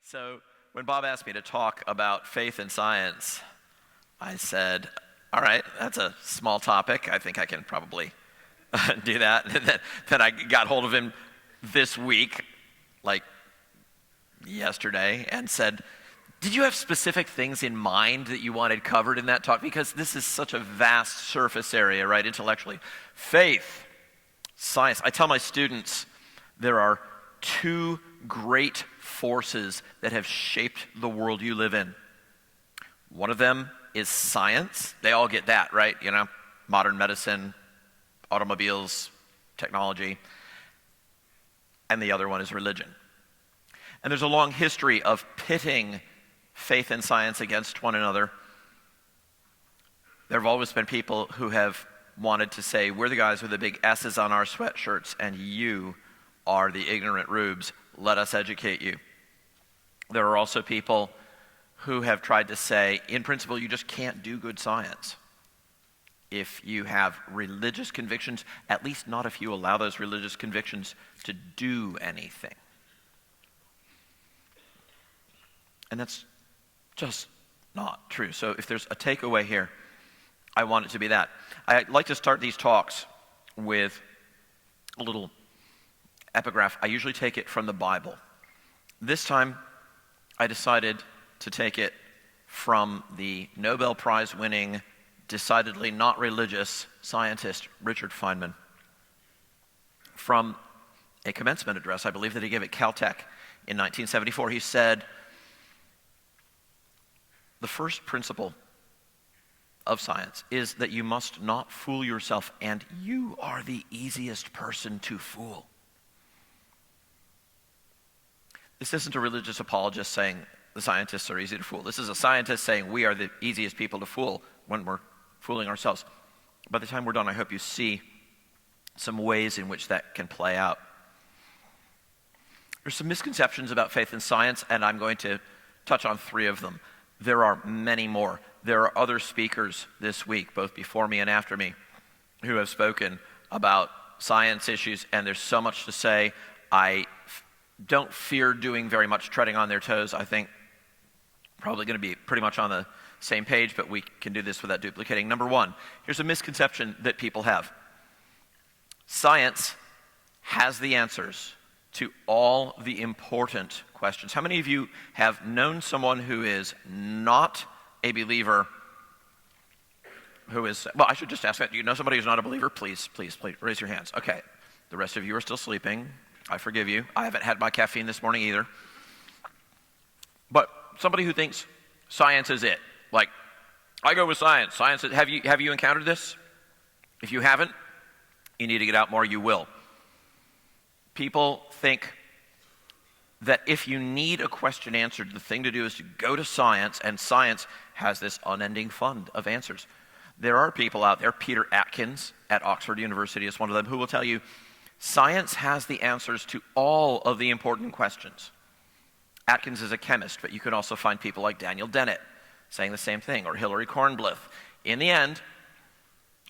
So when Bob asked me to talk about faith and science, I said, all right, that's a small topic. I think I can probably do that. And then I got hold of him this week, like yesterday, and said, did you have specific things in mind that you wanted covered in that talk? Because this is such a vast surface area, right, intellectually. Faith, science. I tell my students there are two great forces that have shaped the world you live in. One of them is science. They all get that, right? You know, modern medicine, automobiles, technology. And the other one is religion. And there's a long history of pitting faith and science against one another. There have always been people who have wanted to say, we're the guys with the big S's on our sweatshirts, and you are the ignorant rubes. Let us educate you. There are also people who have tried to say, in principle, you just can't do good science if you have religious convictions, at least not if you allow those religious convictions to do anything. And that's just not true. So if there's a takeaway here, I want it to be that. I like to start these talks with a little epigraph. I usually take it from the Bible. This time, I decided to take it from the Nobel Prize winning, decidedly not religious scientist Richard Feynman, from a commencement address, I believe, that he gave at Caltech in 1974. He said, the first principle of science is that you must not fool yourself, and you are the easiest person to fool. This isn't a religious apologist saying the scientists are easy to fool. This is a scientist saying we are the easiest people to fool when we're fooling ourselves. By the time we're done, I hope you see some ways in which that can play out. There's some misconceptions about faith and science, and I'm going to touch on three of them. There are many more. There are other speakers this week, both before me and after me, who have spoken about science issues, and there's so much to say. I don't fear doing very much treading on their toes. I think probably going to be pretty much on the same page, but we can do this without duplicating. Number one, here's a misconception that people have. Science has the answers to all the important questions. How many of you have known someone who is not a believer, who is, well, I should just ask that. Do you know somebody who's not a believer? Please raise your hands. Okay, the rest of you are still sleeping. I forgive you. I haven't had my caffeine this morning either. But somebody who thinks science is it. Like, I go with science. Science is, have you encountered this? If you haven't, you need to get out more. You will. People think that if you need a question answered, the thing to do is to go to science, and science has this unending fund of answers. There are people out there, Peter Atkins at Oxford University is one of them, who will tell you science has the answers to all of the important questions. Atkins is a chemist, but you can also find people like Daniel Dennett saying the same thing, or Hillary Kornbluth. In the end,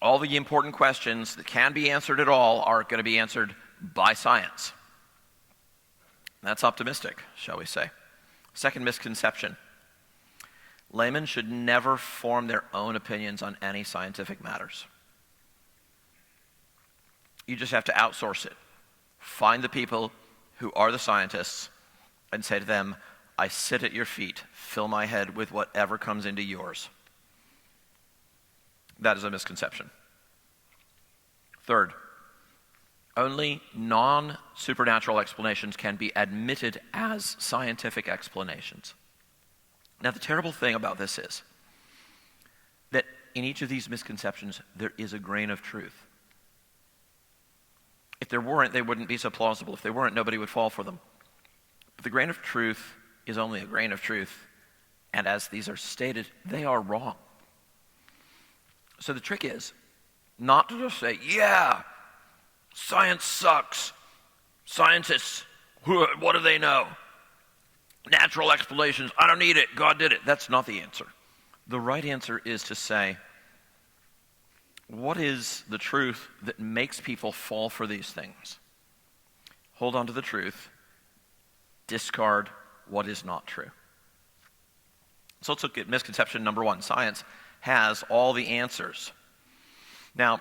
all the important questions that can be answered at all are going to be answered by science. That's optimistic, shall we say. Second misconception. Laymen should never form their own opinions on any scientific matters. You just have to outsource it. Find the people who are the scientists and say to them, I sit at your feet, fill my head with whatever comes into yours. That is a misconception. Third, only non-supernatural explanations can be admitted as scientific explanations. Now, the terrible thing about this is that in each of these misconceptions, there is a grain of truth. If there weren't, they wouldn't be so plausible. If they weren't, nobody would fall for them. But the grain of truth is only a grain of truth, and as these are stated, they are wrong. So the trick is not to just say, yeah, science sucks. Scientists, what do they know? Natural explanations, I don't need it, God did it. That's not the answer. The right answer is to say, what is the truth that makes people fall for these things? Hold on to the truth, discard what is not true. So let's look at misconception number 1. Science has all the answers. Now,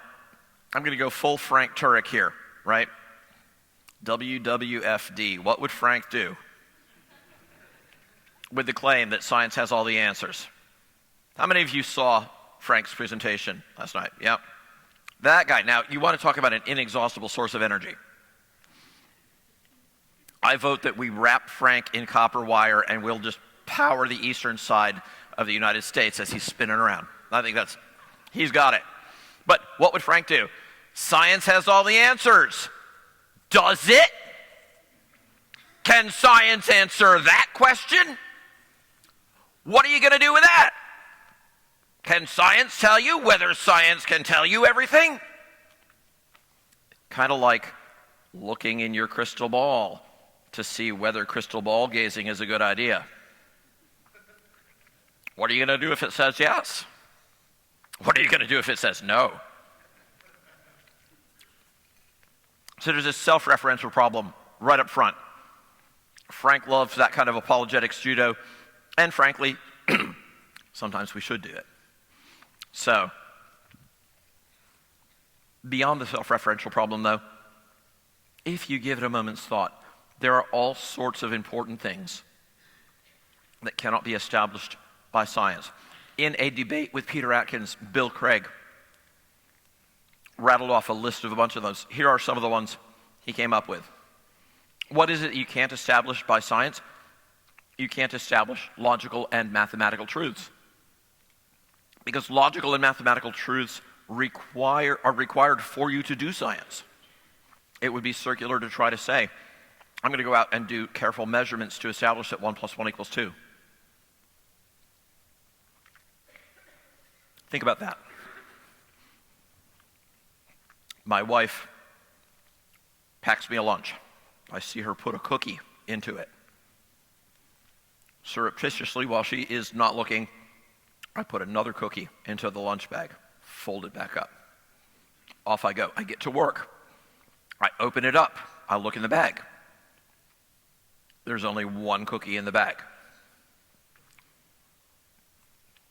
I'm going to go full Frank Turek here, right? WWFD. What would Frank do with the claim that science has all the answers? How many of you saw Frank's presentation last night? Yep. That guy. Now, you want to talk about an inexhaustible source of energy. I vote that we wrap Frank in copper wire and we'll just power the eastern side of the United States as he's spinning around. I think he's got it. But what would Frank do? Science has all the answers. Does it? Can science answer that question? What are you going to do with that? Can science tell you whether science can tell you everything? Kind of like looking in your crystal ball to see whether crystal ball gazing is a good idea. What are you going to do if it says yes? What are you going to do if it says no? So there's this self-referential problem right up front. Frank loves that kind of apologetics judo, and frankly, sometimes we should do it. So, beyond the self-referential problem though, if you give it a moment's thought, there are all sorts of important things that cannot be established by science. In a debate with Peter Atkins, Bill Craig rattled off a list of a bunch of those. Here are some of the ones he came up with. What is it you can't establish by science? You can't establish logical and mathematical truths. Because logical and mathematical truths are required for you to do science. It would be circular to try to say, I'm going to go out and do careful measurements to establish that 1 + 1 = 2. Think about that. My wife packs me a lunch. I see her put a cookie into it. Surreptitiously, while she is not looking, I put another cookie into the lunch bag, fold it back up. Off I go. I get to work. I open it up. I look in the bag. There's only one cookie in the bag.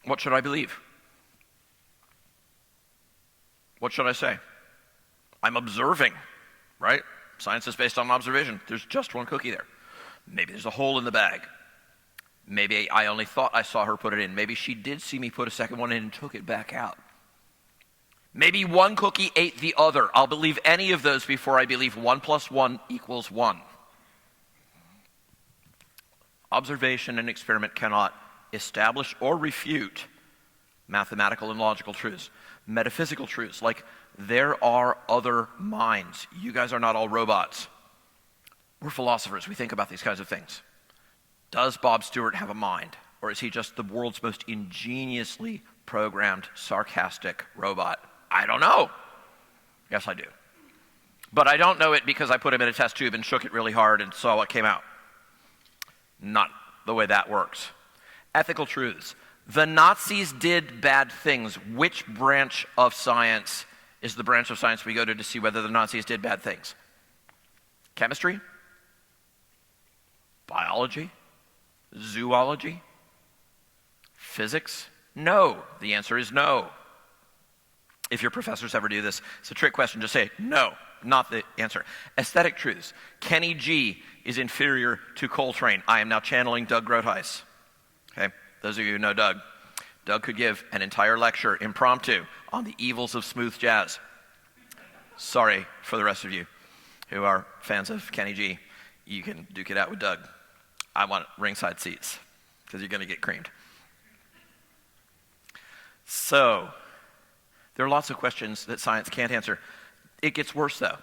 What should I believe? What should I say? I'm observing, right? Science is based on observation. There's just one cookie there. Maybe there's a hole in the bag. Maybe I only thought I saw her put it in. Maybe she did see me put a second one in and took it back out. Maybe one cookie ate the other. I'll believe any of those before I believe 1 + 1 = 1. Observation and experiment cannot establish or refute mathematical and logical truths. Metaphysical truths, like there are other minds. You guys are not all robots. We're philosophers. We think about these kinds of things. Does Bob Stewart have a mind? Or is he just the world's most ingeniously programmed, sarcastic robot? I don't know. Yes, I do. But I don't know it because I put him in a test tube and shook it really hard and saw what came out. Not the way that works. Ethical truths. The Nazis did bad things. Which branch of science is the branch of science we go to see whether the Nazis did bad things? Chemistry? Biology? Zoology? Physics? No. The answer is no. If your professors ever do this, it's a trick question. Just say, no, not the answer. Aesthetic truths. Kenny G is inferior to Coltrane. I am now channeling Doug Groothuis. Okay, those of you who know Doug. Doug could give an entire lecture, impromptu, on the evils of smooth jazz. Sorry for the rest of you who are fans of Kenny G. You can duke it out with Doug. I want ringside seats because you're going to get creamed. So, there are lots of questions that science can't answer. It gets worse, though.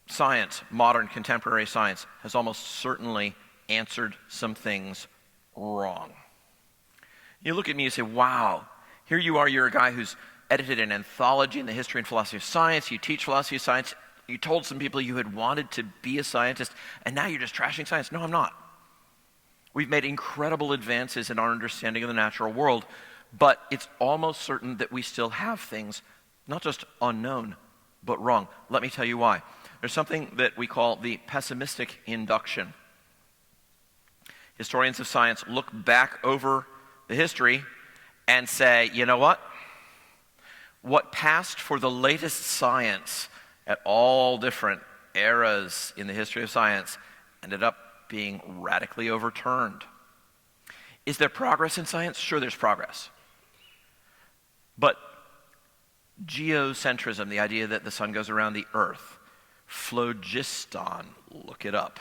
Science, modern contemporary science, has almost certainly answered some things wrong. You look at me and say, wow, here you are, you're a guy who's edited an anthology in the history and philosophy of science, you teach philosophy of science, you told some people you had wanted to be a scientist, and now you're just trashing science. No, I'm not. We've made incredible advances in our understanding of the natural world, but it's almost certain that we still have things, not just unknown, but wrong. Let me tell you why. There's something that we call the pessimistic induction. Historians of science look back over the history and say, you know what? What passed for the latest science at all different eras in the history of science ended up being radically overturned. Is there progress in science? Sure, there's progress. But geocentrism, the idea that the sun goes around the earth, phlogiston, look it up.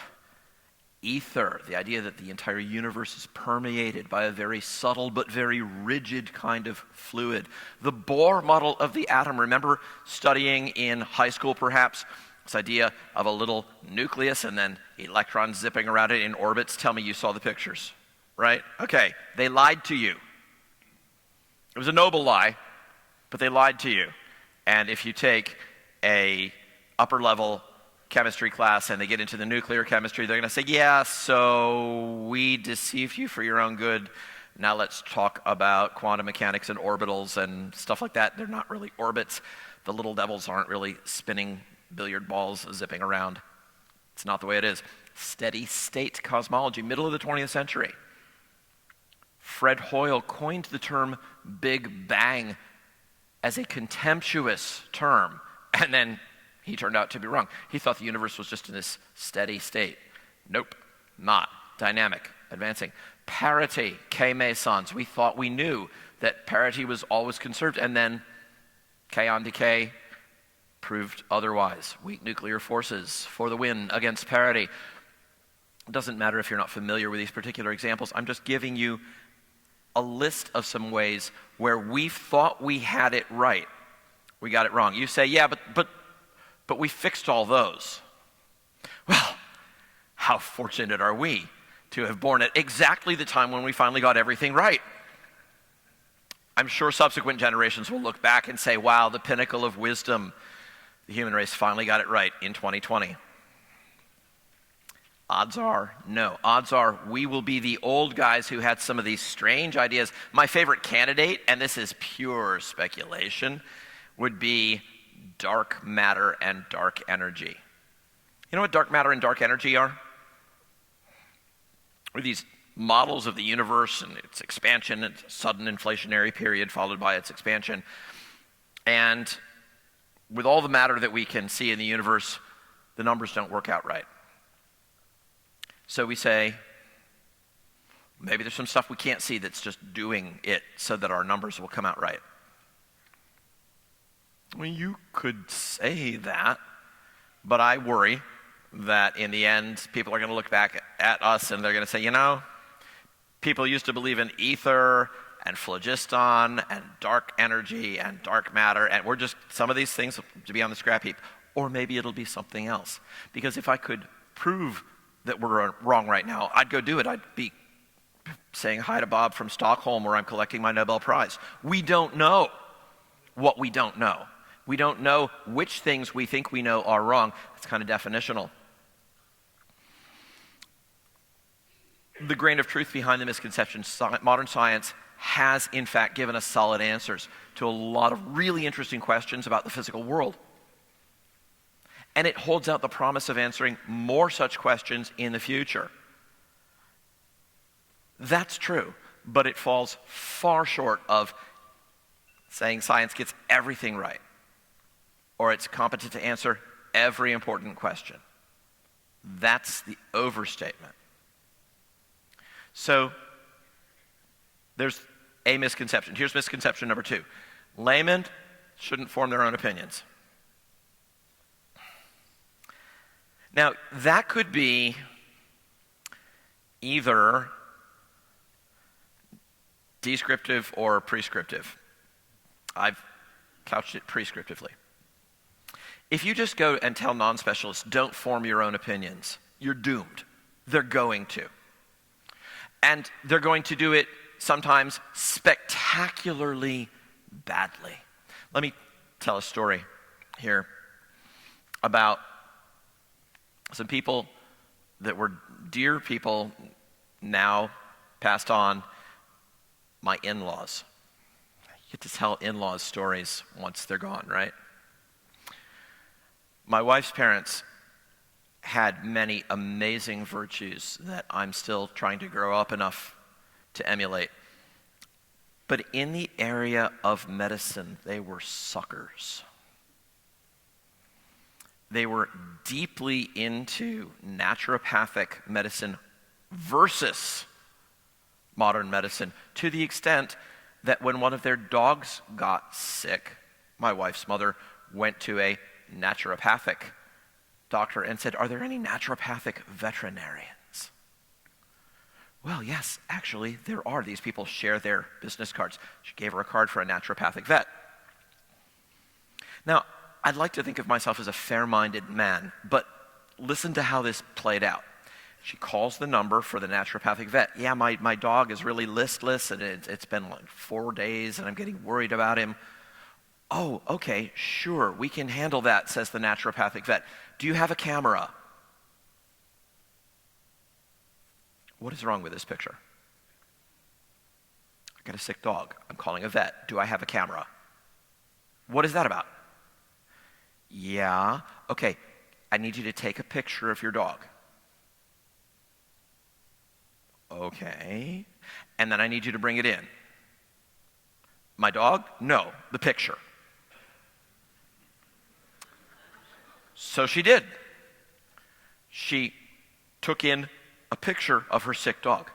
Ether, the idea that the entire universe is permeated by a very subtle but very rigid kind of fluid. The Bohr model of the atom, remember studying in high school perhaps, this idea of a little nucleus and then electrons zipping around it in orbits. Tell me you saw the pictures, right? Okay, they lied to you. It was a noble lie, but they lied to you. And if you take a upper level chemistry class and they get into the nuclear chemistry, they're going to say, yeah, so we deceived you for your own good. Now let's talk about quantum mechanics and orbitals and stuff like that. They're not really orbits. The little devils aren't really spinning billiard balls zipping around. It's not the way it is. Steady state cosmology, middle of the 20th century. Fred Hoyle coined the term Big Bang as a contemptuous term, and then he turned out to be wrong. He thought the universe was just in this steady state. Nope, not. Dynamic, advancing. Parity, K-mesons. We thought we knew that parity was always conserved, and then kaon decay proved otherwise. Weak nuclear forces for the win against parity. It doesn't matter if you're not familiar with these particular examples. I'm just giving you a list of some ways where we thought we had it right. We got it wrong. You say, yeah, but we fixed all those. Well, how fortunate are we to have born at exactly the time when we finally got everything right. I'm sure subsequent generations will look back and say, wow, the pinnacle of wisdom. The human race finally got it right in 2020. Odds are, no. Odds are we will be the old guys who had some of these strange ideas. My favorite candidate, and this is pure speculation, would be dark matter and dark energy. You know what dark matter and dark energy are? They're these models of the universe and its expansion, its sudden inflationary period followed by its expansion. And with all the matter that we can see in the universe, the numbers don't work out right. So we say, maybe there's some stuff we can't see that's just doing it so that our numbers will come out right. Well, you could say that, but I worry that in the end, people are going to look back at us and they're going to say, you know, people used to believe in ether and phlogiston and dark energy and dark matter, and we're just, some of these things to be on the scrap heap. Or maybe it'll be something else. Because if I could prove that we're wrong right now, I'd go do it. I'd be saying hi to Bob from Stockholm where I'm collecting my Nobel Prize. We don't know what we don't know. We don't know which things we think we know are wrong. It's kind of definitional. The grain of truth behind the misconceptions, modern science has in fact given us solid answers to a lot of really interesting questions about the physical world. And it holds out the promise of answering more such questions in the future. That's true, but it falls far short of saying science gets everything right, or it's competent to answer every important question. That's the overstatement. So there's a misconception. Here's misconception number 2. Laymen shouldn't form their own opinions. Now, that could be either descriptive or prescriptive. I've couched it prescriptively. If you just go and tell non-specialists, don't form your own opinions, you're doomed. They're going to. And they're going to do it sometimes spectacularly badly. Let me tell a story here about some people that were dear people, now passed on, my in-laws. You get to tell in-laws stories once they're gone, right? My wife's parents had many amazing virtues that I'm still trying to grow up enough to emulate. But in the area of medicine, they were suckers. They were deeply into naturopathic medicine versus modern medicine, to the extent that when one of their dogs got sick, my wife's mother went to a naturopathic doctor and said, "Are there any naturopathic veterinarians?" Well, yes, actually, there are. These people share their business cards. She gave her a card for a naturopathic vet. Now, I'd like to think of myself as a fair-minded man, but listen to how this played out. She calls the number for the naturopathic vet. "Yeah, my dog is really listless, and it's been like 4 days, and I'm getting worried about him." "Oh, okay, sure, we can handle that," says the naturopathic vet. "Do you have a camera?" What is wrong with this picture? I got a sick dog. I'm calling a vet. Do I have a camera? What is that about? "Yeah, okay, I need you to take a picture of your dog." "Okay, and then I need you to bring it in." "My dog?" "No, the picture." So she did. She took in a picture of her sick dog.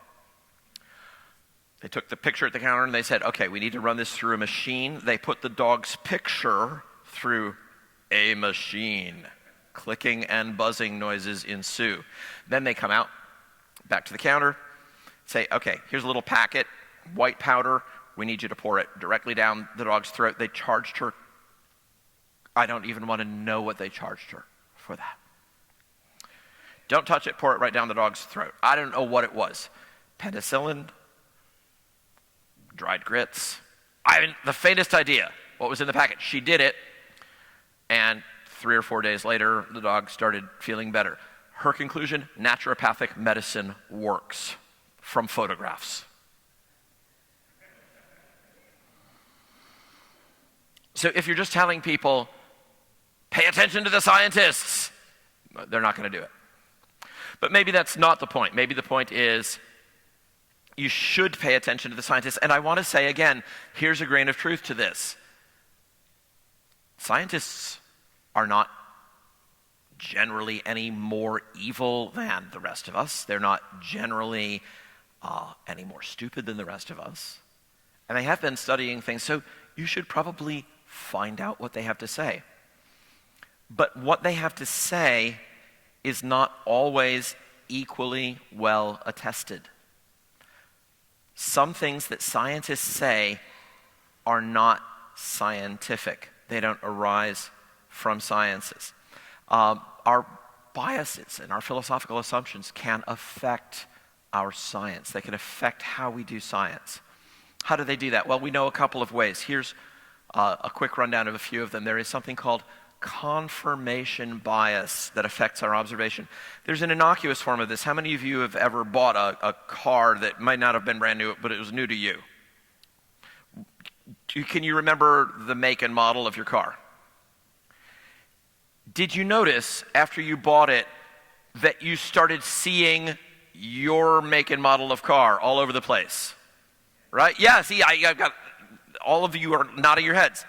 They took the picture at the counter and they said, "Okay, we need to run this through a machine." They put the dog's picture through a machine. Clicking and buzzing noises ensue. Then they come out, back to the counter, say, "Okay, here's a little packet, white powder. We need you to pour it directly down the dog's throat." They charged her. I don't even want to know what they charged her for that. "Don't touch it, pour it right down the dog's throat." I don't know what it was. Penicillin, dried grits. I haven't the faintest idea what was in the packet. She did it, and 3 or 4 days later, the dog started feeling better. Her conclusion: naturopathic medicine works from photographs. So if you're just telling people, "Pay attention to the scientists," they're not going to do it. But maybe that's not the point. Maybe the point is you should pay attention to the scientists. And I want to say again, here's a grain of truth to this. Scientists are not generally any more evil than the rest of us. They're not generally any more stupid than the rest of us. And they have been studying things, so you should probably find out what they have to say. But what they have to say is not always equally well attested. Some things that scientists say are not scientific. They don't arise from sciences. Our biases and our philosophical assumptions can affect our science. They can affect how we do science. How do they do that? Well, we know a couple of ways. Here's a quick rundown of a few of them. There is something called confirmation bias that affects our observation. There's an innocuous form of this. How many of you have ever bought a car that might not have been brand new, but it was new to you? Can you remember the make and model of your car? Did you notice after you bought it that you started seeing your make and model of car all over the place? Right? Yeah, see, I've got, all of you are nodding your heads.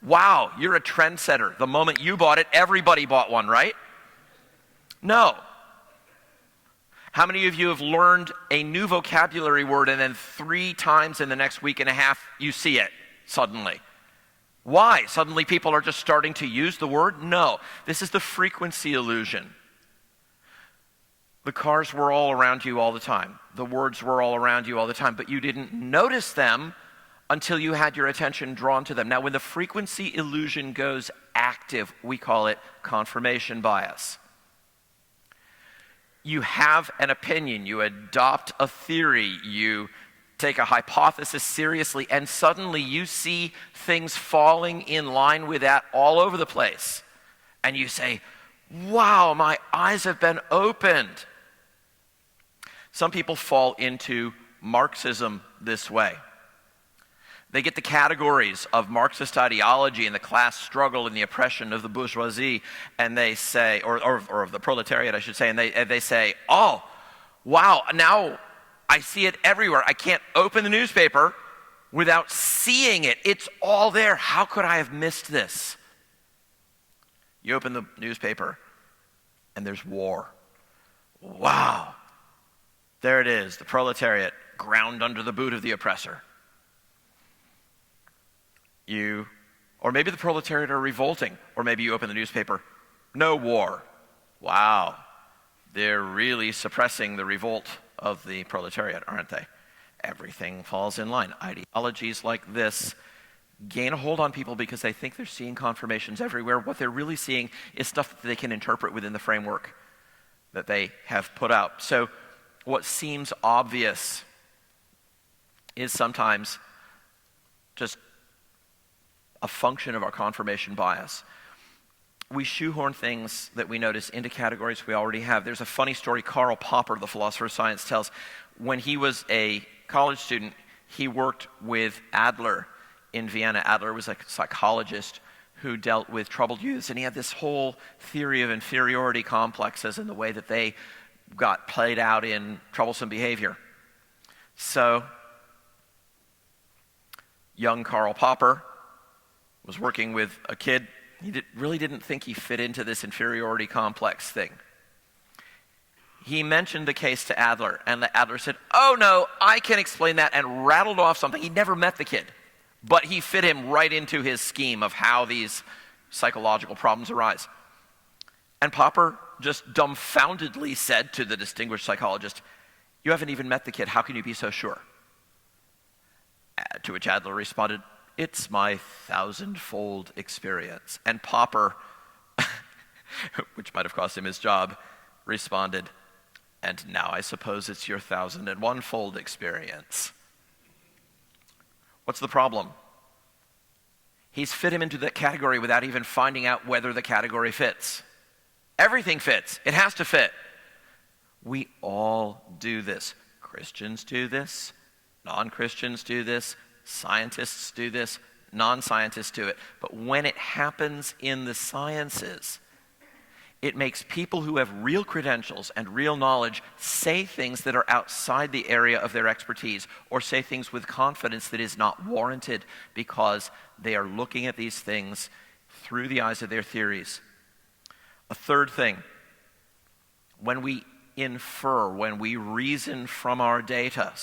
Wow, you're a trendsetter. The moment you bought it, everybody bought one, right? No. How many of you have learned a new vocabulary word and then 3 times in the next week and a half you see it suddenly? Why? Suddenly people are just starting to use the word? No. This is the frequency illusion. The cars were all around you all the time. The words were all around you all the time, but you didn't notice them until you had your attention drawn to them. Now, when the frequency illusion goes active, we call it confirmation bias. You have an opinion, you adopt a theory, you take a hypothesis seriously, and suddenly you see things falling in line with that all over the place. And you say, wow, my eyes have been opened. Some people fall into Marxism this way. They get the categories of Marxist ideology and the class struggle and the oppression of the bourgeoisie, and they say, or of the proletariat, I should say, and they say, oh, wow, now I see it everywhere. I can't open the newspaper without seeing it. It's all there. How could I have missed this? You open the newspaper, and there's war. Wow. There it is, the proletariat ground under the boot of the oppressor. Or maybe the proletariat are revolting, or maybe you open the newspaper, no war. Wow, they're really suppressing the revolt of the proletariat, aren't they? Everything falls in line. Ideologies like this gain a hold on people because they think they're seeing confirmations everywhere. What they're really seeing is stuff that they can interpret within the framework that they have put out. So what seems obvious is sometimes just a function of our confirmation bias. We shoehorn things that we notice into categories we already have. There's a funny story Karl Popper, the philosopher of science, tells. When he was a college student, he worked with Adler in Vienna. Adler was a psychologist who dealt with troubled youths, and he had this whole theory of inferiority complexes and the way that they got played out in troublesome behavior. So, young Karl Popper was working with a kid. He really didn't think he fit into this inferiority complex thing. He mentioned the case to Adler, and Adler said, oh no, I can explain that, and rattled off something. He never met the kid, but he fit him right into his scheme of how these psychological problems arise. And Popper just dumbfoundedly said to the distinguished psychologist, you haven't even met the kid, how can you be so sure? To which Adler responded, it's my 1,000-fold experience. And Popper, which might have cost him his job, responded, and now I suppose it's your 1,001-fold experience. What's the problem? He's fit him into that category without even finding out whether the category fits. Everything fits. It has to fit. We all do this. Christians do this. Non-Christians do this. Scientists do this, non-scientists do it. But when it happens in the sciences, it makes people who have real credentials and real knowledge say things that are outside the area of their expertise, or say things with confidence that is not warranted because they are looking at these things through the eyes of their theories. A third thing, when we infer, when we reason from our data,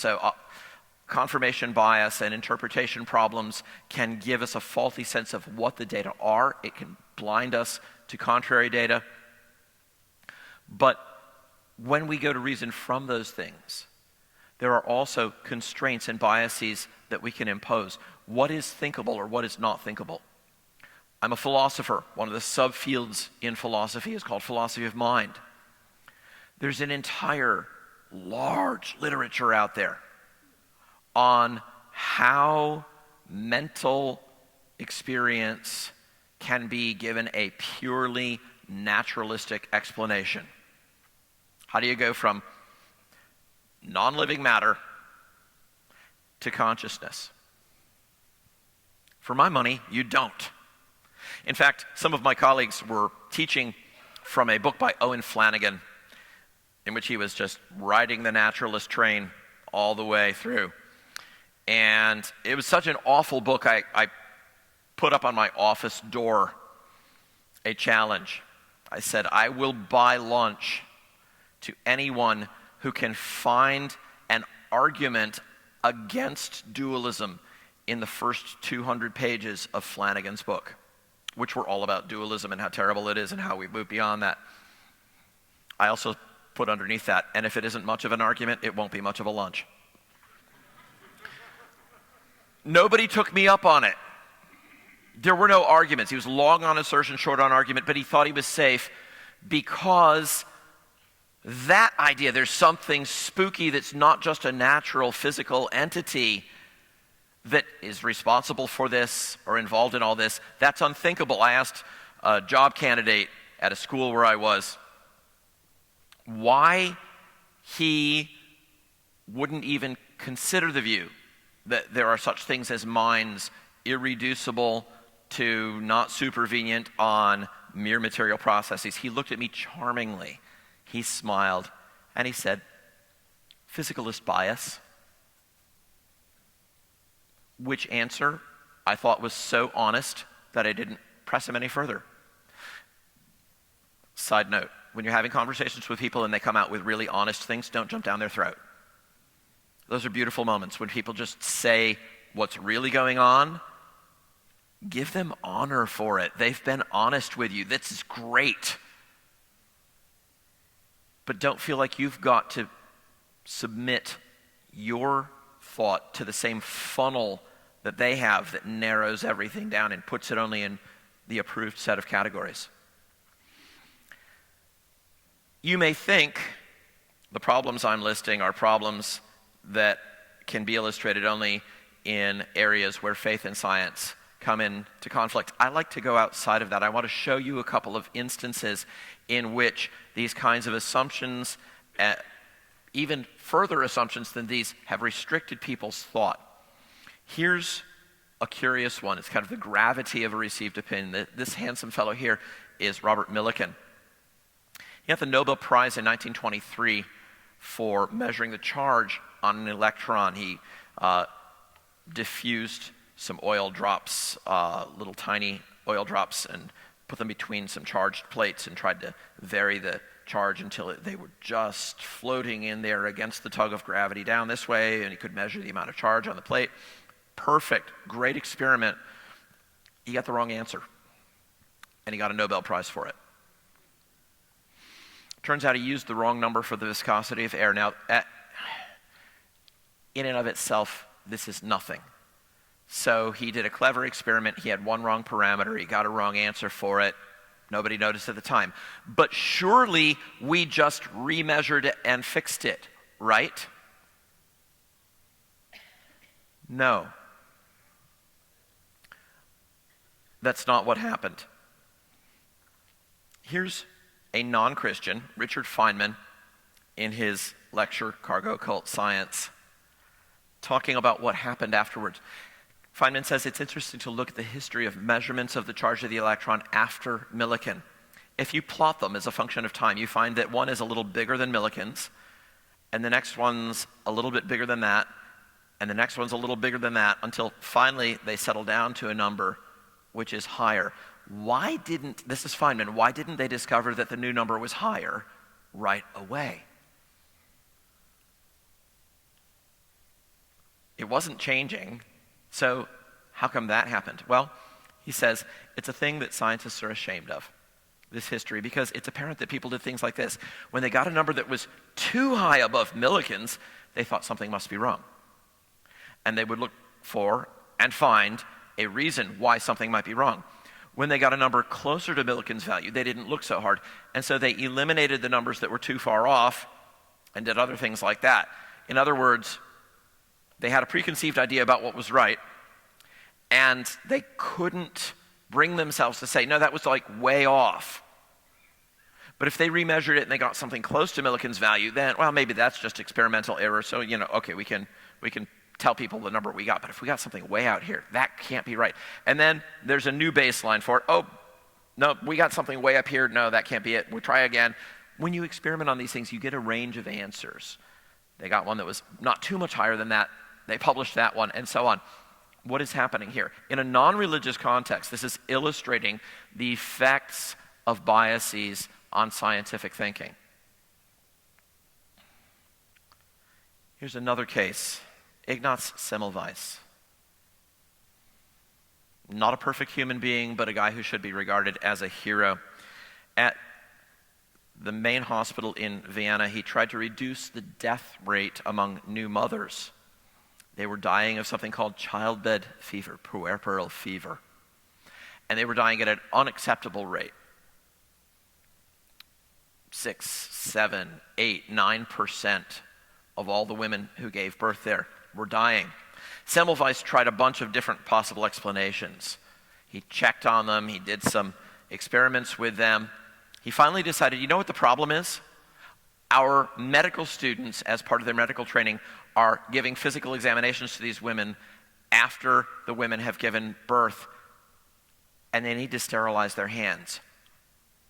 confirmation bias and interpretation problems can give us a faulty sense of what the data are. It can blind us to contrary data. But when we go to reason from those things, there are also constraints and biases that we can impose. What is thinkable or what is not thinkable? I'm a philosopher. One of the subfields in philosophy is called philosophy of mind. There's an entire large literature out there on how mental experience can be given a purely naturalistic explanation. How do you go from non-living matter to consciousness? For my money, you don't. In fact, some of my colleagues were teaching from a book by Owen Flanagan, in which he was just riding the naturalist train all the way through. And it was such an awful book, I put up on my office door a challenge. I said, I will buy lunch to anyone who can find an argument against dualism in the first 200 pages of Flanagan's book, which were all about dualism and how terrible it is and how we move beyond that. I also put underneath that, and if it isn't much of an argument, it won't be much of a lunch. Nobody took me up on it. There were no arguments. He was long on assertion, short on argument, but he thought he was safe because that idea, there's something spooky that's not just a natural physical entity that is responsible for this or involved in all this, that's unthinkable. I asked a job candidate at a school where I was why he wouldn't even consider the view that there are such things as minds irreducible to not supervenient on mere material processes. He looked at me charmingly. He smiled, and he said, physicalist bias. Which answer I thought was so honest that I didn't press him any further. Side note, when you're having conversations with people and they come out with really honest things, don't jump down their throat. Those are beautiful moments when people just say what's really going on. Give them honor for it. They've been honest with you. This is great. But don't feel like you've got to submit your thought to the same funnel that they have that narrows everything down and puts it only in the approved set of categories. You may think the problems I'm listing are problems that can be illustrated only in areas where faith and science come into conflict. I like to go outside of that. I want to show you a couple of instances in which these kinds of assumptions, even further assumptions than these, have restricted people's thought. Here's a curious one. It's kind of the gravity of a received opinion. This handsome fellow here is Robert Millikan. He got the Nobel Prize in 1923 for measuring the charge on an electron. He diffused some oil drops, little tiny oil drops, and put them between some charged plates and tried to vary the charge until they were just floating in there against the tug of gravity down this way, and he could measure the amount of charge on the plate. Perfect, great experiment. He got the wrong answer, and he got a Nobel Prize for it. Turns out he used the wrong number for the viscosity of air. Now, in and of itself, this is nothing. So he did a clever experiment. He had one wrong parameter. He got a wrong answer for it. Nobody noticed at the time. But surely we just remeasured it and fixed it, right? No. That's not what happened. Here's a non-Christian, Richard Feynman, in his lecture, Cargo Occult Science, talking about what happened afterwards. Feynman says it's interesting to look at the history of measurements of the charge of the electron after Millikan. If you plot them as a function of time, you find that one is a little bigger than Millikan's, and the next one's a little bit bigger than that, and the next one's a little bigger than that, until finally they settle down to a number which is higher. This is Feynman, why didn't they discover that the new number was higher right away? It wasn't changing, so how come that happened? Well, he says it's a thing that scientists are ashamed of, this history, because it's apparent that people did things like this. When they got a number that was too high above Millikan's, they thought something must be wrong. And they would look for and find a reason why something might be wrong. When they got a number closer to Millikan's value, they didn't look so hard. And so they eliminated the numbers that were too far off and did other things like that. In other words, they had a preconceived idea about what was right, and they couldn't bring themselves to say, no, that was like way off. But if they remeasured it and they got something close to Millikan's value, then, well, maybe that's just experimental error. So, okay, we can tell people the number we got. But if we got something way out here, that can't be right. And then there's a new baseline for it. Oh, no, we got something way up here. No, that can't be it. We'll try again. When you experiment on these things, you get a range of answers. They got one that was not too much higher than that. They published that one, and so on. What is happening here? In a non-religious context, this is illustrating the effects of biases on scientific thinking. Here's another case. Ignaz Semmelweis. Not a perfect human being, but a guy who should be regarded as a hero. At the main hospital in Vienna, he tried to reduce the death rate among new mothers. They were dying of something called childbed fever, puerperal fever. And they were dying at an unacceptable rate. 6, 7, 8, 9% of all the women who gave birth there were dying. Semmelweis tried a bunch of different possible explanations. He checked on them, he did some experiments with them. He finally decided, you know what the problem is? Our medical students, as part of their medical training, are giving physical examinations to these women after the women have given birth, and they need to sterilize their hands.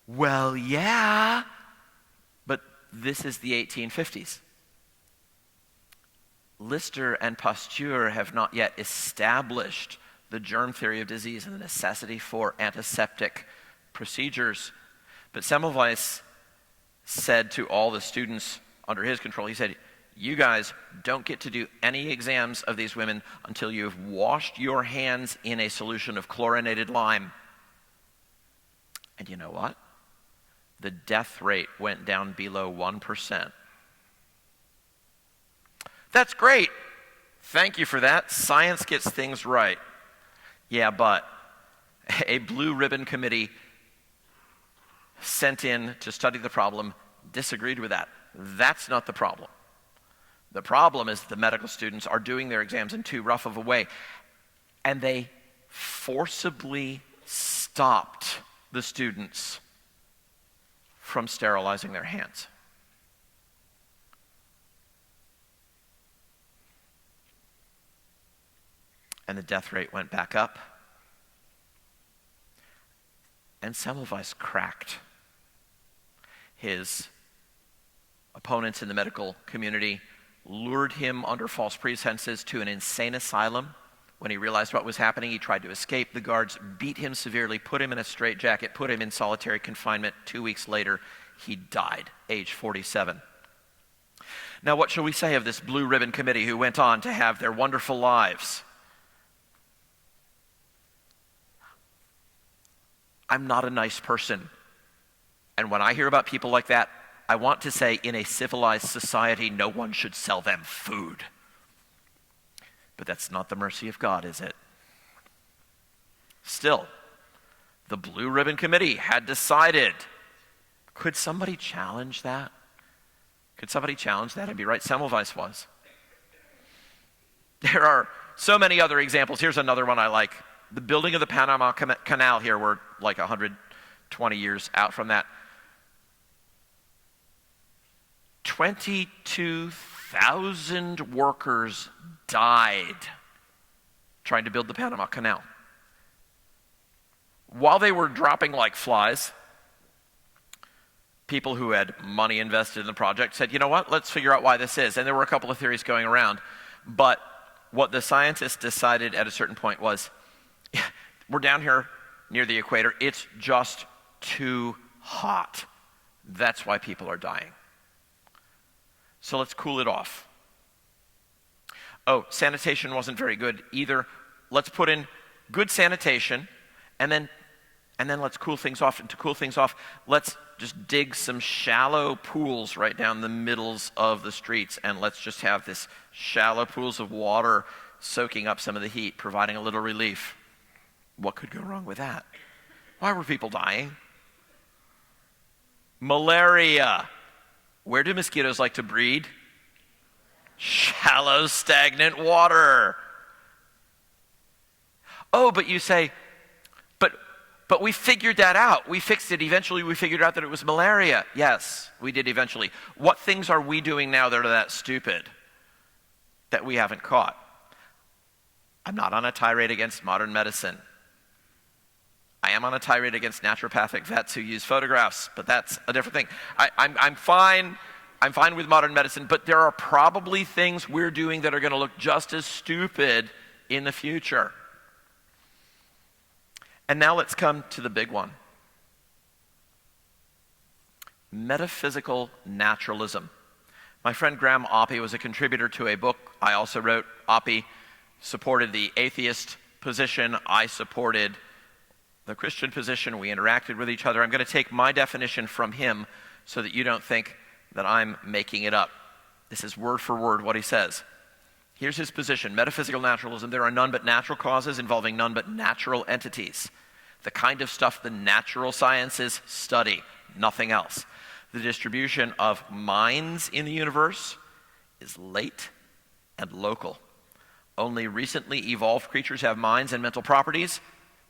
Well, yeah, but this is the 1850s. Lister and Pasteur have not yet established the germ theory of disease and the necessity for antiseptic procedures. But Semmelweis said to all the students under his control, he said, you guys don't get to do any exams of these women until you've washed your hands in a solution of chlorinated lime. And you know what? The death rate went down below 1%. That's great. Thank you for that. Science gets things right. Yeah, but a blue ribbon committee sent in to study the problem disagreed with that. That's not the problem. The problem is the medical students are doing their exams in too rough of a way, and they forcibly stopped the students from sterilizing their hands. And the death rate went back up. And Semmelweis cracked. His opponents in the medical community lured him under false pretenses to an insane asylum. When he realized what was happening, he tried to escape. The guards beat him severely, put him in a straitjacket, put him in solitary confinement. 2 weeks later, he died, age 47. Now, what shall we say of this blue ribbon committee who went on to have their wonderful lives? I'm not a nice person. And when I hear about people like that, I want to say in a civilized society, no one should sell them food. But that's not the mercy of God, is it? Still, the Blue Ribbon Committee had decided. Could somebody challenge that? Could somebody challenge that and be right? Semmelweis was. There are so many other examples. Here's another one I like. The building of the Panama Canal here, we're like 120 years out from that. 22,000 workers died trying to build the Panama Canal. While they were dropping like flies, people who had money invested in the project said, you know what, let's figure out why this is. And there were a couple of theories going around. But what the scientists decided at a certain point was, we're down here near the equator. It's just too hot. That's why people are dying. So let's cool it off. Oh, sanitation wasn't very good either. Let's put in good sanitation, and then let's cool things off. And to cool things off, let's just dig some shallow pools right down the middles of the streets, and let's just have this shallow pools of water soaking up some of the heat, providing a little relief. What could go wrong with that? Why were people dying? Malaria. Where do mosquitoes like to breed? Shallow, stagnant water. Oh, but you say, but we figured that out. We fixed it. Eventually, we figured out that it was malaria. Yes, we did eventually. What things are we doing now that are that stupid that we haven't caught? I'm not on a tirade against modern medicine. I am on a tirade against naturopathic vets who use photographs, but that's a different thing. I'm fine with modern medicine, but there are probably things we're doing that are going to look just as stupid in the future. And now let's come to the big one. Metaphysical Naturalism. My friend Graham Oppy was a contributor to a book I also wrote. Oppy supported the atheist position. I supported the Christian position. We interacted with each other. I'm going to take my definition from him so that you don't think that I'm making it up. This is word for word what he says. Here's his position. Metaphysical naturalism. There are none but natural causes involving none but natural entities. The kind of stuff the natural sciences study, nothing else. The distribution of minds in the universe is late and local. Only recently evolved creatures have minds and mental properties,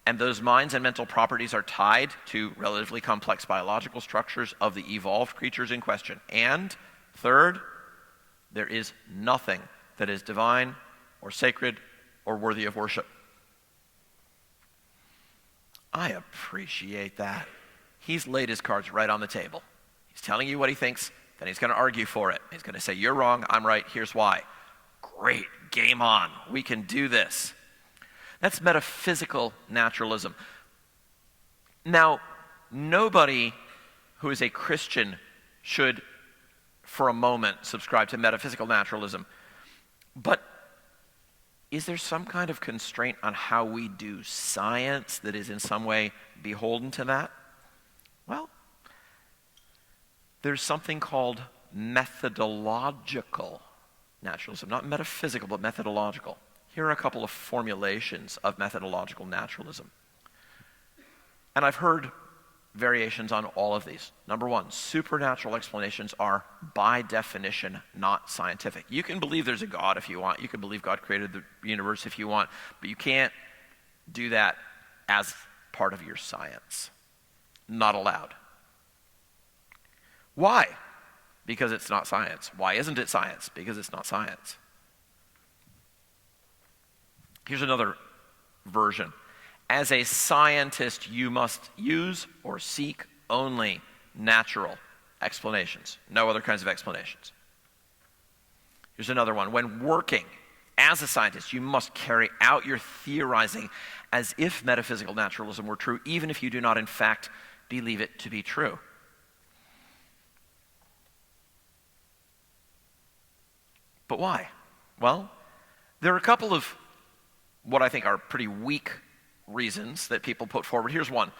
and those minds and mental properties are tied to relatively complex biological structures of the evolved creatures in question. And third, there is nothing that is divine or sacred or worthy of worship. I appreciate that. He's laid his cards right on the table. He's telling you what he thinks, then he's going to argue for it. He's going to say, you're wrong, I'm right, here's why. Great, game on. We can do this. That's metaphysical naturalism. Now, nobody who is a Christian should, for a moment, subscribe to metaphysical naturalism. But is there some kind of constraint on how we do science that is in some way beholden to that? Well, there's something called methodological naturalism, not metaphysical, but methodological. Here are a couple of formulations of methodological naturalism. And I've heard variations on all of these. Number one, supernatural explanations are, by definition, not scientific. You can believe there's a God if you want. You can believe God created the universe if you want. But you can't do that as part of your science. Not allowed. Why? Because it's not science. Why isn't it science? Because it's not science. Here's another version. As a scientist, you must use or seek only natural explanations, no other kinds of explanations. Here's another one. When working as a scientist, you must carry out your theorizing as if metaphysical naturalism were true, even if you do not in fact believe it to be true. But why? Well, there are a couple of what I think are pretty weak reasons that people put forward. Here's one.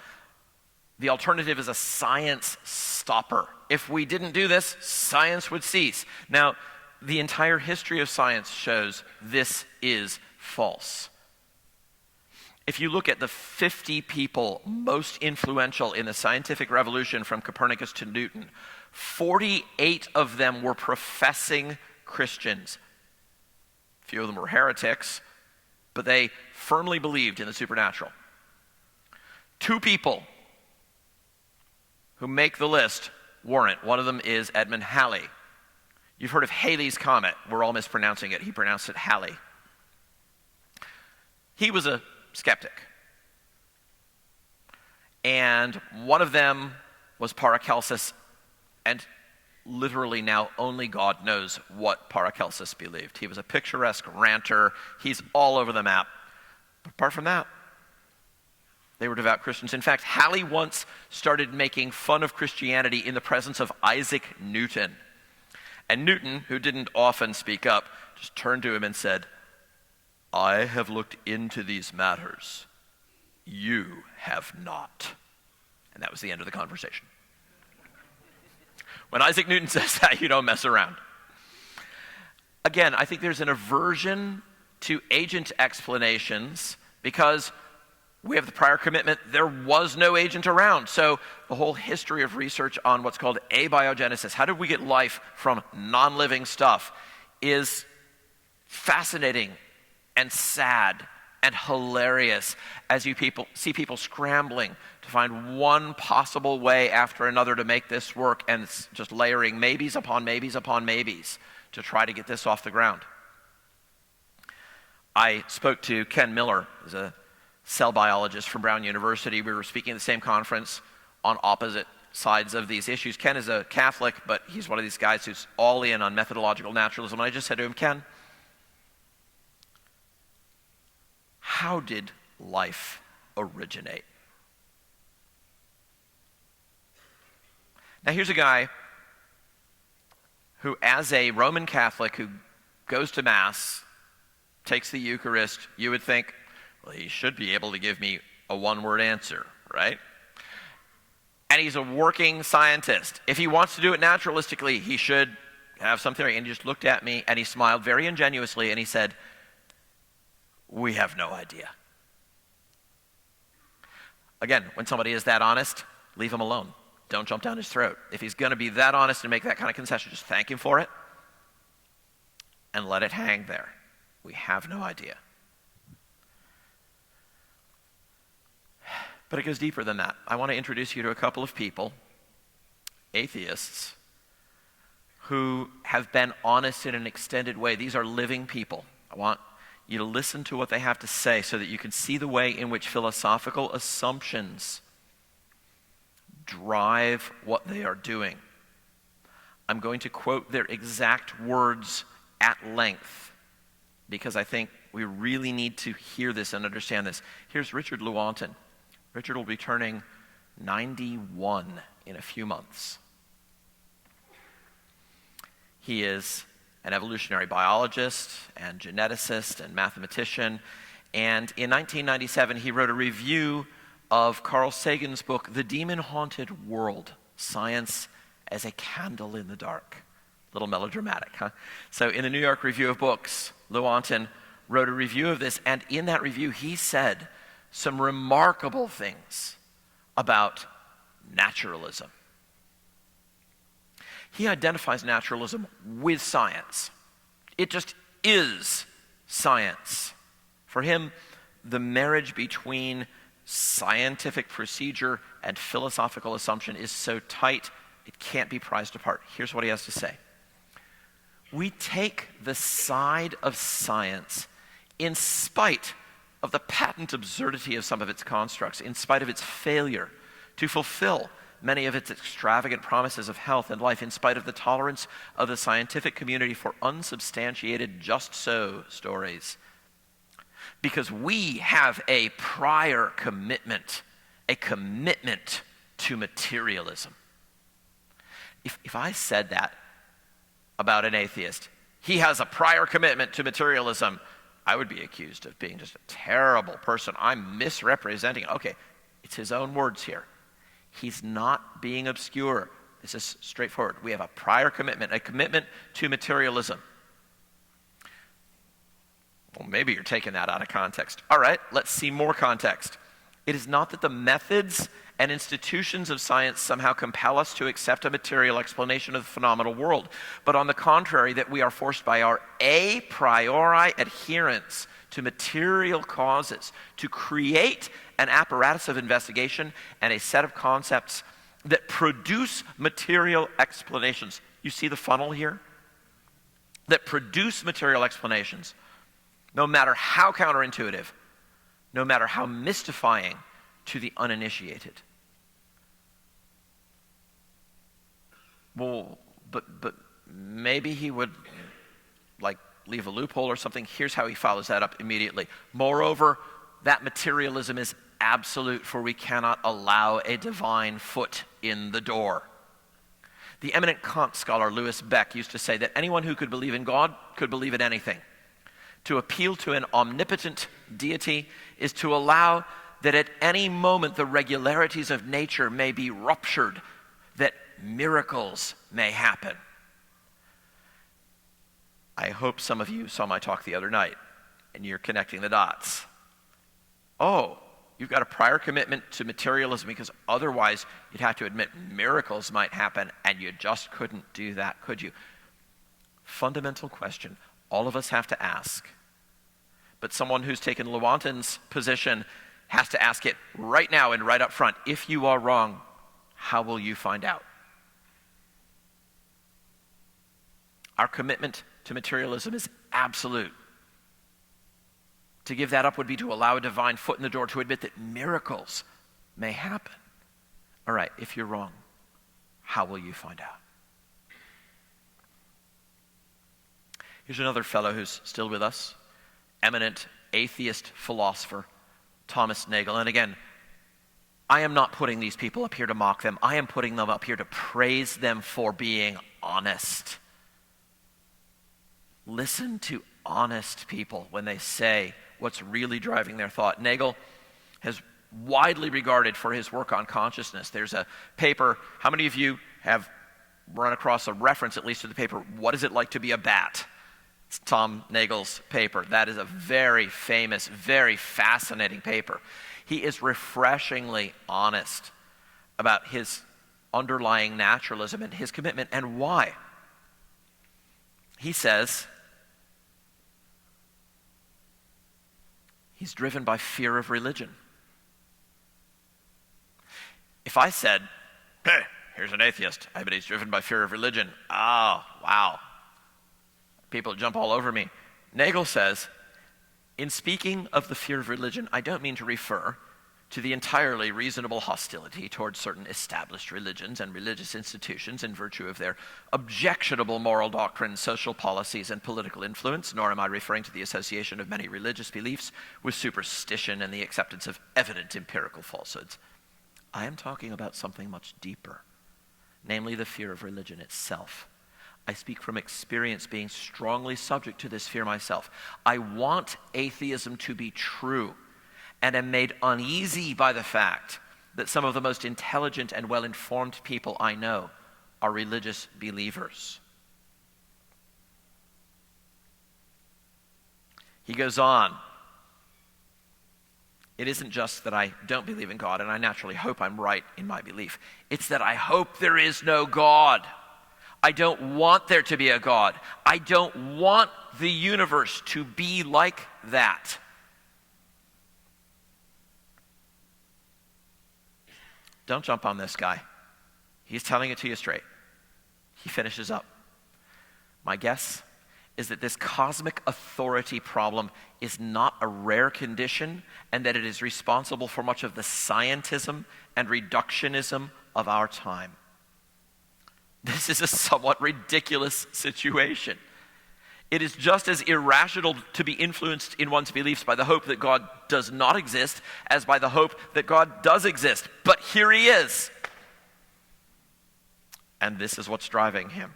The alternative is a science stopper. If we didn't do this, science would cease. Now, the entire history of science shows this is false. If you look at the 50 people most influential in the scientific revolution from Copernicus to Newton, 48 of them were professing Christians. A few of them were heretics, but they firmly believed in the supernatural. 2 people who make the list weren't. One of them is Edmund Halle. You've heard of Halley's Comet. We're all mispronouncing it. He pronounced it Halle. He was a skeptic. And one of them was Paracelsus, and literally now only God knows what Paracelsus believed. He was a picturesque ranter. He's all over the map. But apart from that, they were devout Christians. In fact, Halle once started making fun of Christianity in the presence of Isaac Newton. And Newton, who didn't often speak up, just turned to him and said, "I have looked into these matters. You have not." And that was the end of the conversation. When Isaac Newton says that, you don't mess around. Again, I think there's an aversion to agent explanations because we have the prior commitment, there was no agent around. So the whole history of research on what's called abiogenesis, how did we get life from non-living stuff, is fascinating and sad and hilarious as you see people scrambling to find one possible way after another to make this work, and it's just layering maybes upon maybes upon maybes to try to get this off the ground. I spoke to Ken Miller, who's a cell biologist from Brown University. We were speaking at the same conference on opposite sides of these issues. Ken is a Catholic, but he's one of these guys who's all in on methodological naturalism. And I just said to him, Ken, how did life originate? Now here's a guy who, as a Roman Catholic who goes to Mass, takes the Eucharist, you would think, well, he should be able to give me a one-word answer, right? And he's a working scientist. If he wants to do it naturalistically, he should have some theory. And he just looked at me and he smiled very ingenuously and he said, "We have no idea." Again, when somebody is that honest, leave him alone. Don't jump down his throat. If he's going to be that honest and make that kind of concession, just thank him for it and let it hang there. We have no idea. But it goes deeper than that. I want to introduce you to a couple of people, atheists, who have been honest in an extended way. These are living people. I want you to listen to what they have to say so that you can see the way in which philosophical assumptions drive what they are doing. I'm going to quote their exact words at length because I think we really need to hear this and understand this. Here's Richard Lewontin. Richard will be turning 91 in a few months. He is an evolutionary biologist and geneticist and mathematician. And in 1997, he wrote a review of Carl Sagan's book, The Demon-Haunted World, Science as a Candle in the Dark. A little melodramatic, huh? So in the New York Review of Books, Lewontin wrote a review of this, and in that review, he said some remarkable things about naturalism. He identifies naturalism with science. It just is science. For him, the marriage between scientific procedure and philosophical assumption is so tight, it can't be prized apart. Here's what he has to say. We take the side of science in spite of the patent absurdity of some of its constructs, in spite of its failure to fulfill many of its extravagant promises of health and life, in spite of the tolerance of the scientific community for unsubstantiated just-so stories. Because we have a prior commitment, a commitment to materialism. If I said that about an atheist, he has a prior commitment to materialism, I would be accused of being just a terrible person. I'm misrepresenting. Okay, it's his own words here. He's not being obscure. This is straightforward. We have a prior commitment, a commitment to materialism. Well, maybe you're taking that out of context. All right, let's see more context. It is not that the methods and institutions of science somehow compel us to accept a material explanation of the phenomenal world, but on the contrary, that we are forced by our a priori adherence to material causes to create an apparatus of investigation and a set of concepts that produce material explanations. You see the funnel here? That produce material explanations, no matter how counterintuitive, no matter how mystifying to the uninitiated. Well, but maybe he would leave a loophole or something. Here's how he follows that up immediately. Moreover, that materialism is absolute, for we cannot allow a divine foot in the door. The eminent Kant scholar Louis Beck used to say that anyone who could believe in God could believe in anything. To appeal to an omnipotent deity is to allow that at any moment the regularities of nature may be ruptured, that miracles may happen. I hope some of you saw my talk the other night and you're connecting the dots. Oh, you've got a prior commitment to materialism because otherwise you'd have to admit miracles might happen, and you just couldn't do that, could you? Fundamental question all of us have to ask. But someone who's taken Lewontin's position has to ask it right now and right up front. If you are wrong, how will you find out? Our commitment to materialism is absolute. To give that up would be to allow a divine foot in the door, to admit that miracles may happen. All right, if you're wrong, how will you find out? Here's another fellow who's still with us, eminent atheist philosopher, Thomas Nagel. And again, I am not putting these people up here to mock them. I am putting them up here to praise them for being honest. Listen to honest people when they say what's really driving their thought. Nagel has widely regarded for his work on consciousness. There's a paper, how many of you have run across a reference at least to the paper, What Is It Like to Be a Bat? It's Tom Nagel's paper. That is a very famous, very fascinating paper. He is refreshingly honest about his underlying naturalism and his commitment and why. He says he's driven by fear of religion. If I said, hey, here's an atheist. I bet he's driven by fear of religion. Oh, wow. People jump all over me. Nagel says, in speaking of the fear of religion, I don't mean to refer to the entirely reasonable hostility towards certain established religions and religious institutions in virtue of their objectionable moral doctrines, social policies, and political influence, nor am I referring to the association of many religious beliefs with superstition and the acceptance of evident empirical falsehoods. I am talking about something much deeper, namely the fear of religion itself. I speak from experience, being strongly subject to this fear myself. I want atheism to be true, and am made uneasy by the fact that some of the most intelligent and well-informed people I know are religious believers. He goes on. It isn't just that I don't believe in God, and I naturally hope I'm right in my belief. It's that I hope there is no God. I don't want there to be a God. I don't want the universe to be like that. Don't jump on this guy. He's telling it to you straight. He finishes up. My guess is that this cosmic authority problem is not a rare condition, and that it is responsible for much of the scientism and reductionism of our time. This is a somewhat ridiculous situation. It is just as irrational to be influenced in one's beliefs by the hope that God does not exist as by the hope that God does exist. But here he is. And this is what's driving him.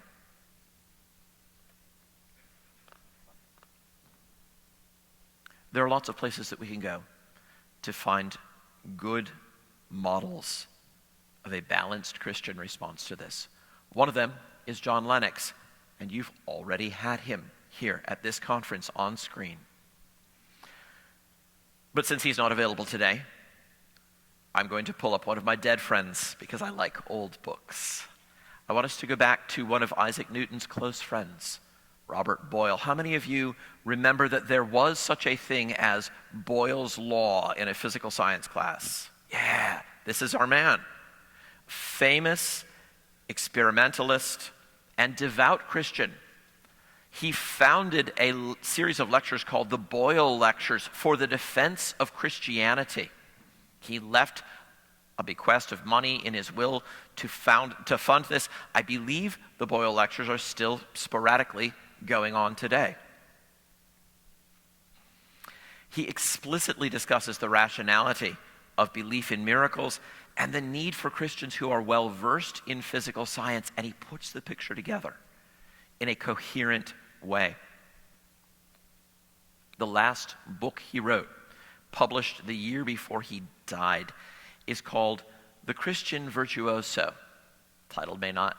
There are lots of places that we can go to find good models of a balanced Christian response to this. One of them is John Lennox, and you've already had him here at this conference on screen. But since he's not available today, I'm going to pull up one of my dead friends because I like old books. I want us to go back to one of Isaac Newton's close friends, Robert Boyle. How many of you remember that there was such a thing as Boyle's Law in a physical science class? Yeah, this is our man. Famous experimentalist and devout Christian. He founded a series of lectures called the Boyle Lectures for the defense of Christianity. He left a bequest of money in his will to fund this. I believe the Boyle Lectures are still sporadically going on today. He explicitly discusses the rationality of belief in miracles and the need for Christians who are well versed in physical science, and he puts the picture together in a coherent way. The last book he wrote, published the year before he died, is called The Christian Virtuoso. Title may not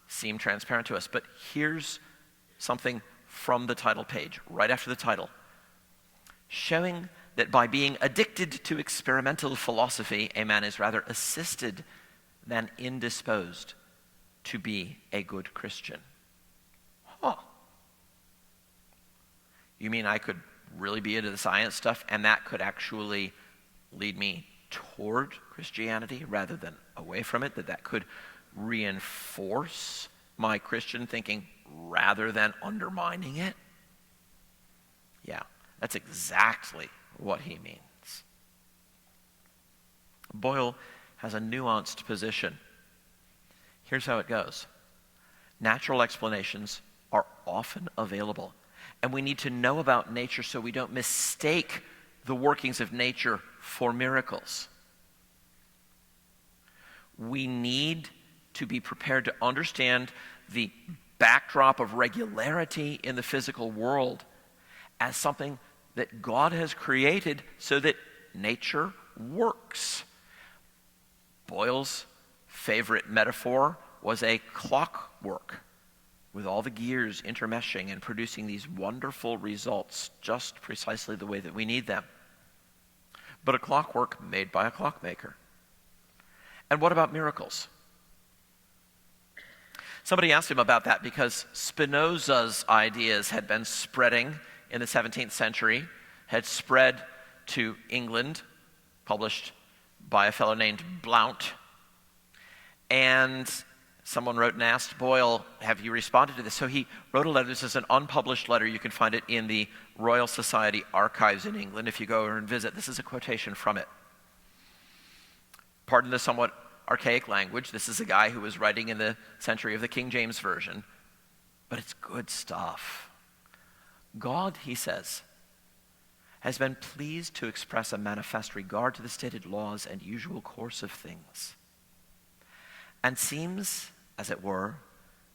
seem transparent to us, but here's something from the title page, right after the title, showing that by being addicted to experimental philosophy, a man is rather assisted than indisposed to be a good Christian. Huh. You mean I could really be into the science stuff and that could actually lead me toward Christianity rather than away from it? That could reinforce my Christian thinking rather than undermining it? Yeah, that's exactly what he means. Boyle has a nuanced position. Here's how it goes. Natural explanations are often available, and we need to know about nature so we don't mistake the workings of nature for miracles. We need to be prepared to understand the backdrop of regularity in the physical world as something that God has created so that nature works. Boyle's favorite metaphor was a clockwork, with all the gears intermeshing and producing these wonderful results just precisely the way that we need them. But a clockwork made by a clockmaker. And what about miracles? Somebody asked him about that because Spinoza's ideas had been spreading in the 17th century, had spread to England, published by a fellow named Blount. And someone wrote and asked Boyle, have you responded to this? So he wrote a letter. This is an unpublished letter. You can find it in the Royal Society archives in England if you go over and visit. This is a quotation from it. Pardon the somewhat archaic language. This is a guy who was writing in the century of the King James Version, but it's good stuff. God, he says, has been pleased to express a manifest regard to the stated laws and usual course of things, and seems, as it were,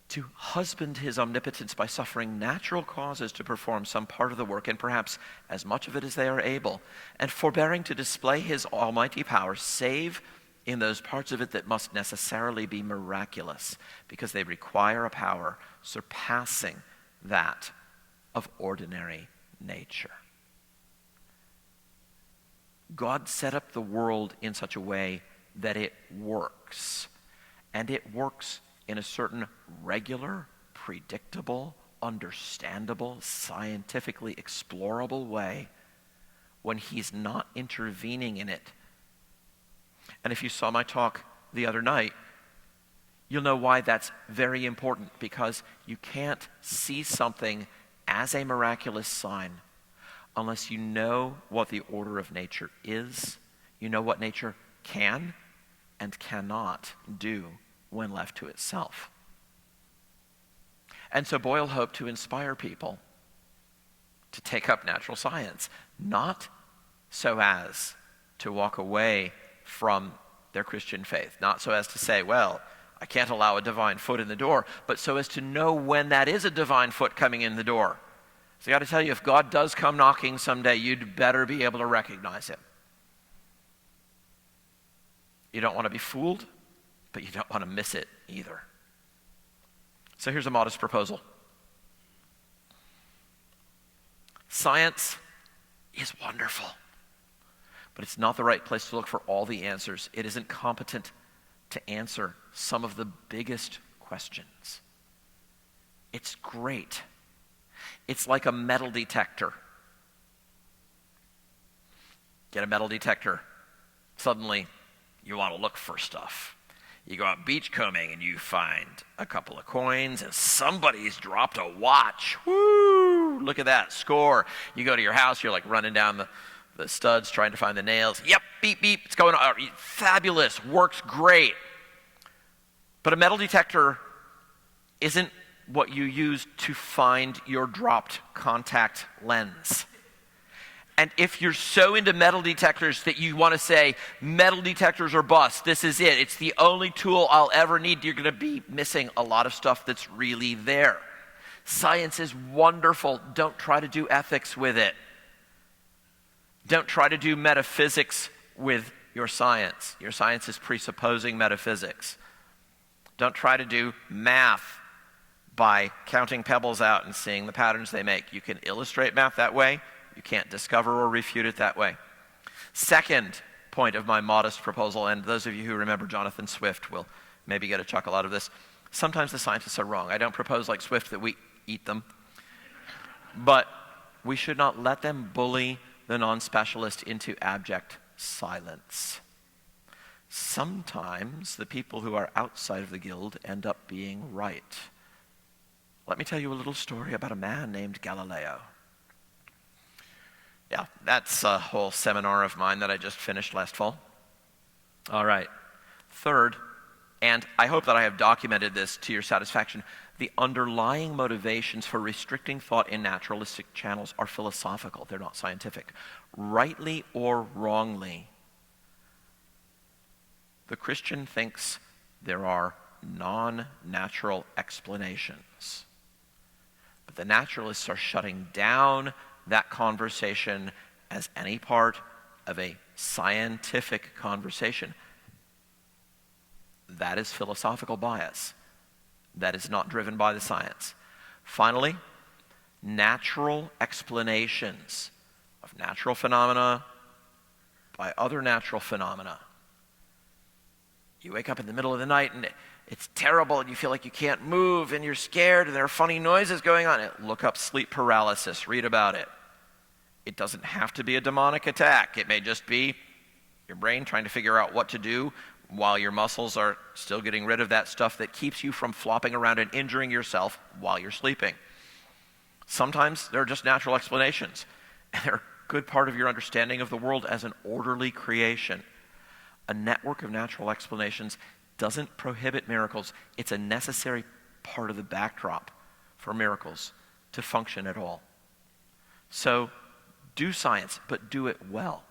to husband his omnipotence by suffering natural causes to perform some part of the work, and perhaps as much of it as they are able, and forbearing to display his almighty power, save in those parts of it that must necessarily be miraculous, because they require a power surpassing that of ordinary nature. God set up the world in such a way that it works, and it works in a certain regular, predictable, understandable, scientifically explorable way when he's not intervening in it. And if you saw my talk the other night, you'll know why that's very important, because you can't see something as a miraculous sign unless you know what the order of nature is, you know what nature can and cannot do when left to itself. And so Boyle hoped to inspire people to take up natural science, not so as to walk away from their Christian faith, not so as to say, well, I can't allow a divine foot in the door, but so as to know when that is a divine foot coming in the door. So I got to tell you, if God does come knocking someday, you'd better be able to recognize him. You don't want to be fooled, but you don't want to miss it either. So here's a modest proposal. Science is wonderful, but it's not the right place to look for all the answers. It isn't competent to answer some of the biggest questions. It's great. It's like a metal detector. Get a metal detector. Suddenly, you want to look for stuff. You go out beachcombing and you find a couple of coins and somebody's dropped a watch. Woo! Look at that, score. You go to your house, you're like running down the studs trying to find the nails. Yep, beep, beep, it's going on. Fabulous, works great. But a metal detector isn't what you use to find your dropped contact lens. And if you're so into metal detectors that you want to say, metal detectors are bust, this is it, it's the only tool I'll ever need, you're going to be missing a lot of stuff that's really there. Science is wonderful. Don't try to do ethics with it. Don't try to do metaphysics with your science. Your science is presupposing metaphysics. Don't try to do math by counting pebbles out and seeing the patterns they make. You can illustrate math that way. You can't discover or refute it that way. Second point of my modest proposal, and those of you who remember Jonathan Swift will maybe get a chuckle out of this. Sometimes the scientists are wrong. I don't propose like Swift that we eat them. But we should not let them bully the non-specialist into abject silence. Sometimes the people who are outside of the guild end up being right. Let me tell you a little story about a man named Galileo. Yeah, that's a whole seminar of mine that I just finished last fall. All right. Third, and I hope that I have documented this to your satisfaction, the underlying motivations for restricting thought in naturalistic channels are philosophical. They're not scientific. Rightly or wrongly, the Christian thinks there are non-natural explanations. But the naturalists are shutting down that conversation as any part of a scientific conversation. That is philosophical bias. That is not driven by the science. Finally, natural explanations of natural phenomena by other natural phenomena. You wake up in the middle of the night and it's terrible and you feel like you can't move and you're scared and there are funny noises going on. Look up sleep paralysis, read about it. It doesn't have to be a demonic attack. It may just be your brain trying to figure out what to do while your muscles are still getting rid of that stuff that keeps you from flopping around and injuring yourself while you're sleeping. Sometimes there are just natural explanations, and they're a good part of your understanding of the world as an orderly creation. A network of natural explanations doesn't prohibit miracles. It's a necessary part of the backdrop for miracles to function at all. So do science, but do it well.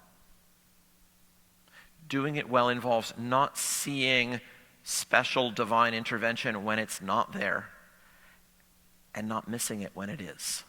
Doing it well involves not seeing special divine intervention when it's not there, and not missing it when it is.